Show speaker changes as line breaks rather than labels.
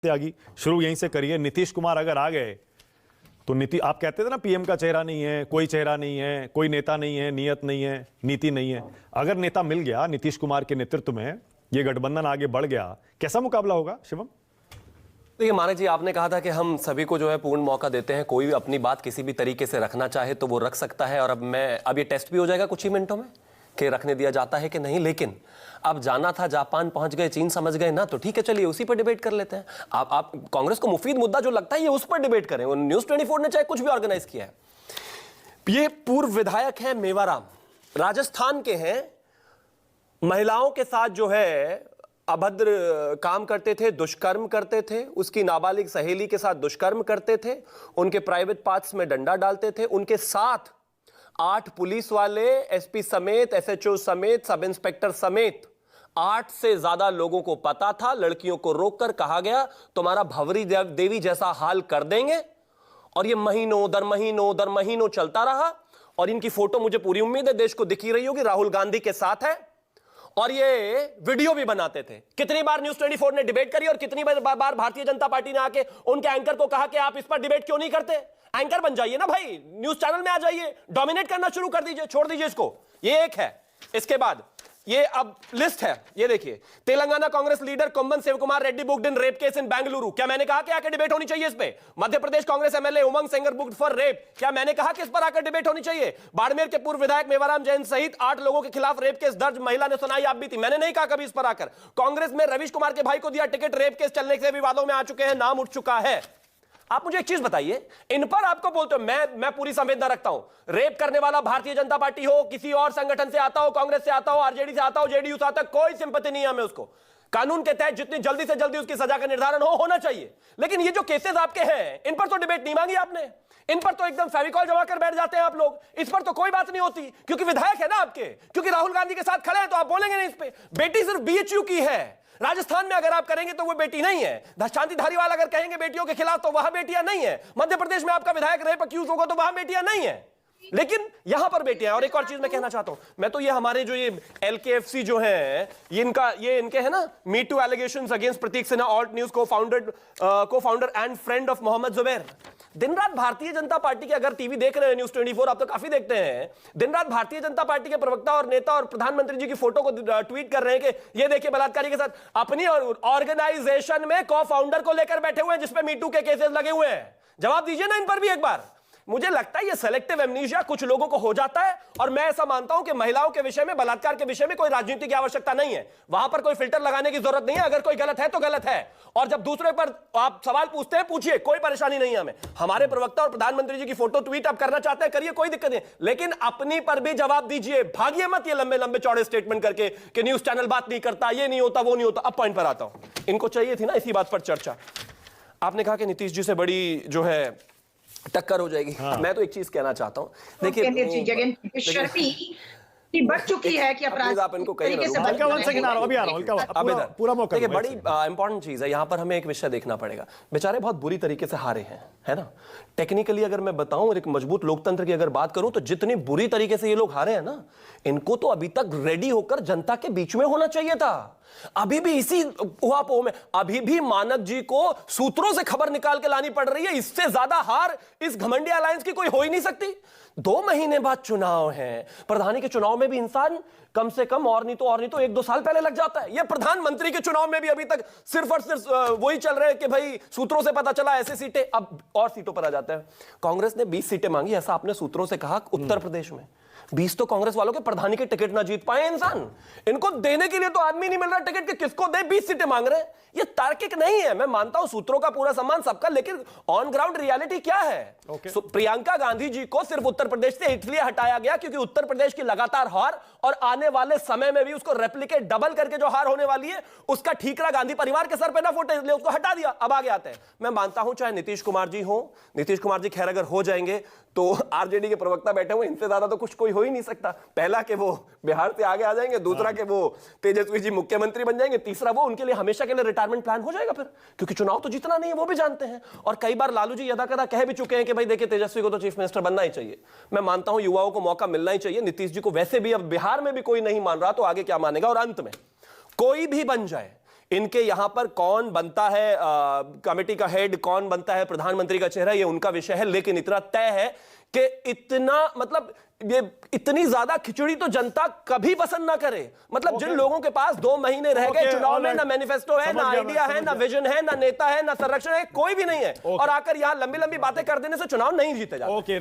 त्यागी शुरू यहीं से करिए। नीतीश कुमार अगर आ गए तो आप कहते थे ना पीएम का चेहरा नहीं है, कोई चेहरा नहीं है, कोई नेता नहीं है, नियत नहीं है, नीति नहीं है। अगर नेता मिल गया नीतीश कुमार के नेतृत्व में, ये गठबंधन आगे बढ़ गया, कैसा मुकाबला होगा शिवम?
देखिए मानिक जी, आपने कहा था कि हम सभी को जो है पूर्ण मौका देते हैं, कोई भी अपनी बात किसी भी तरीके से रखना चाहे तो वो रख सकता है। और अब ये टेस्ट भी हो जाएगा कुछ ही मिनटों में कि रखने दिया जाता है कि नहीं। लेकिन अब जाना था, जापान पहुंच गए, चीन समझ गए ना, तो ठीक है चलिए उसी पर डिबेट कर लेते हैं। आप कांग्रेस को मुफीद मुद्दा जो लगता है ये उस पर डिबेट करें। न्यूज़ 24 ने चाहे कुछ भी ऑर्गेनाइज किया है। ये पूर्व विधायक है मेवाराम, राजस्थान के हैं, महिलाओं के साथ जो है अभद्र काम करते थे, दुष्कर्म करते थे, उसकी नाबालिग सहेली के साथ दुष्कर्म करते थे, उनके प्राइवेट पार्ट्स में डंडा डालते थे। उनके साथ 8 पुलिस वाले, एसपी समेत, एसएचओ समेत, सब इंस्पेक्टर समेत 8 से ज्यादा लोगों को पता था। लड़कियों को रोककर कहा गया तुम्हारा भंवरी देवी जैसा हाल कर देंगे। और ये महीनों दर महीनों चलता रहा। और इनकी फोटो मुझे पूरी उम्मीद है देश को दिख ही रही होगी, राहुल गांधी के साथ है। और ये वीडियो भी बनाते थे। कितनी बार न्यूज़ 24 ने डिबेट करी और कितनी बार भारतीय जनता पार्टी ने आके उनके एंकर को कहा कि आप इस पर डिबेट क्यों नहीं करते। एंकर बन जाइए ना भाई, न्यूज चैनल में आ जाइए, डोमिनेट करना शुरू कर दीजिए, छोड़ दीजिए इसको। ये एक है। इसके बाद ये अब लिस्ट है, ये देखिए। Telangana Congress leader Kumban Shivakumar Reddy booked in rape case in Bengaluru. क्या मैंने कहा कि आकर डिबेट होनी चाहिए इस पे? Madhya Pradesh Congress MLA Umang Sengar booked for rape. क्या मैंने कहा कि इस पर आकर डिबेट होनी चाहिए? बाड़मेर के पूर्व विधायक मेवाराम जैन सहित 8 लोगों के खिलाफ रेप केस दर्ज, महिला ने सुनाई आप बीती। मैंने नहीं कहा कभी इस पर आकर। कांग्रेस में रवीश कुमार के भाई को दिया टिकट, रेप केस चलने से विवादों में आ चुके हैं, नाम उठ चुका है। आप मुझे एक चीज बताइए, इन पर आपको बोलते हो मैं पूरी संवेदना रखता हूं। रेप करने वाला भारतीय जनता पार्टी हो, किसी और संगठन से आता हो, कांग्रेस से आता हो, आरजेडी से आता हो, जेडीयू से आता हो, कोई सिंपैथी नहीं है हमें उसको। कानून के तहत जितनी जल्दी से जल्दी उसकी सजा का निर्धारण होना चाहिए। लेकिन ये जो केसेस आपके हैं, इन पर तो डिबेट नहीं मांगी आपने। इन पर तो एकदम फेविकॉल जमा कर बैठ जाते हैं आप लोग। इस पर तो कोई बात नहीं होती, क्योंकि विधायक है ना आपके, क्योंकि राहुल गांधी के साथ खड़े हैं तो आप बोलेंगे नहीं इस पे। बेटी सिर्फ बीएचयू की है। राजस्थान में अगर आप करेंगे तो वो बेटी नहीं है। शांति धारीवाल अगर कहेंगे बेटियों के खिलाफ तो वहां बेटियां नहीं है। मध्य प्रदेश में आपका विधायक रेप अक्यूज होगा तो वहां बेटियां नहीं है, लेकिन यहां पर बेटियां। और एक और चीज मैं कहना चाहता हूं, मैं तो ये हमारे जो ये एलकेएफसी जो है, ये इनके है ना me too allegations against Pratik Sinha, Alt News को founder and friend of Mohammed Zubair. दिन रात भारतीय जनता पार्टी के, अगर टीवी देख रहे हैं न्यूज़ 24, आप तो काफी देखते हैं, दिन रात भारतीय जनता पार्टी के प्रवक्ता और नेता और प्रधानमंत्री जी की फोटो को ट्वीट कर रहे हैं कि ये देखिए बलात्कारी के साथ अपनी ऑर्गेनाइजेशन में को फाउंडर को लेकर बैठे हुए हैं जिसपे मीटू के केसेस लगे हुए हैं। जवाब दीजिए ना इन पर भी एक बार। मुझे लगता है ये सेलेक्टिव एमनीशिया कुछ लोगों को हो जाता है। और मैं ऐसा मानता हूं कि महिलाओं के विषय में, बलात्कार के विषय में कोई राजनीति की आवश्यकता नहीं है। वहां पर कोई फिल्टर लगाने की जरूरत नहीं है। अगर कोई गलत है तो गलत है, और जब दूसरे पर आप सवाल पूछते हैं पूछिए, कोई परेशानी नहीं है हमें। हमारे प्रवक्ता और प्रधानमंत्री जी की फोटो ट्वीट आप करना चाहते हैं करिए, कोई दिक्कत नहीं, लेकिन अपनी पर भी जवाब दीजिए। भागिए मत ये लंबे लंबे चौड़े स्टेटमेंट करके कि न्यूज चैनल बात नहीं करता, ये नहीं होता, वो नहीं होता। अब पॉइंट पर आता हूं, इनको चाहिए थी ना इसी बात पर चर्चा। आपने कहा कि नीतीश जी से बड़ी जो है टक्कर हो जाएगी। मैं तो एक चीज कहना चाहता हूं, देखिए
बढ़ चुकी है कि अपराध
आप इनको कहीं देखिए, बड़ी इंपॉर्टेंट चीज है। यहां पर हमें एक विषय देखना पड़ेगा। बेचारे बहुत बुरी तरीके से हारे हैं, है ना। टेक्निकली अगर मैं बताऊं, एक मजबूत लोकतंत्र की अगर बात करूं, तो जितनी बुरी तरीके से ये लोग हारे हैं ना, इनको तो अभी तक रेडी होकर जनता के बीच में होना चाहिए था। अभी भी इसी उहापोह में, अभी भी मानक जी को सूत्रों से खबर निकाल के लानी पड़ रही है। इससे ज्यादा हार इस घमंडी अलायंस की कोई हो ही नहीं सकती। 2 महीने बाद चुनाव है। प्रधानी के चुनाव में भी इंसान कम से कम और नहीं तो 1-2 साल पहले लग जाता है। ये प्रधानमंत्री के चुनाव में भी अभी तक सिर्फ और सिर्फ वही चल रहे हैं कि भाई सूत्रों से पता चला ऐसे सीटें, अब और सीटों पर आ जाते हैं। कांग्रेस ने 20 सीटें मांगी, ऐसा आपने सूत्रों से कहा। उत्तर प्रदेश में 20 तो कांग्रेस वालों के प्रधानी के टिकट ना जीत पाए इंसान। इनको देने के लिए तो आदमी नहीं मिल रहा टिकट के, किसको दे? 20 सीटें मांग रहे हैं। ये तार्किक नहीं है। मैं मानता हूं सूत्रों का पूरा सम्मान सबका, लेकिन ऑन ग्राउंड रियलिटी क्या है? प्रियंका गांधी जी को सिर्फ उत्तर प्रदेश से इसलिए हटाया गया क्योंकि उत्तर प्रदेश की लगातार हार और आने वाले समय में भी उसको रेप्लिकेट डबल करके जो हार होने वाली है उसका ठीकरा गांधी परिवार के सर पे ना फूटे, इसलिए उसको हटा दिया। अब आगे आते हैं। मैं मानता हूं चाहे नीतीश कुमार जी हो, नीतीश कुमार जी खैर अगर हो जाएंगे तो आरजेडी के प्रवक्ता बैठे हुए, इनसे ज्यादा तो कुछ कोई हो ही नहीं सकता। पहला कि वो बिहार से आगे आ जाएंगे, दूसरा कि वो तेजस्वी जी मुख्यमंत्री बन जाएंगे, तीसरा वो उनके लिए हमेशा के लिए रिटायरमेंट प्लान हो जाएगा फिर, क्योंकि चुनाव तो जीतना नहीं है वो भी जानते हैं। और कई बार लालू जी यदा कदा कह भी चुके हैं कि भाई देखिए तेजस्वी को तो चीफ मिनिस्टर बनना ही चाहिए। मैं मानता हूं युवाओं को मौका मिलना ही चाहिए। नीतीश जी को वैसे भी अब बिहार में भी कोई नहीं मान रहा तो आगे क्या मानेगा। और अंत में कोई भी बन जाए, इनके यहां पर कौन बनता है कमेटी का हेड, कौन बनता है प्रधानमंत्री का चेहरा, ये उनका विषय है। लेकिन इतना तय है कि इतना मतलब ये इतनी ज्यादा खिचड़ी तो जनता कभी पसंद ना करे। मतलब जिन लोगों के पास 2 महीने रह गए चुनाव में, ना मैनिफेस्टो है, ना आइडिया है, ना विजन है, ना नेता है, ना संरक्षण है, कोई भी नहीं है, और आकर यहां लंबी लंबी बातें कर देने से चुनाव नहीं जीते जाते।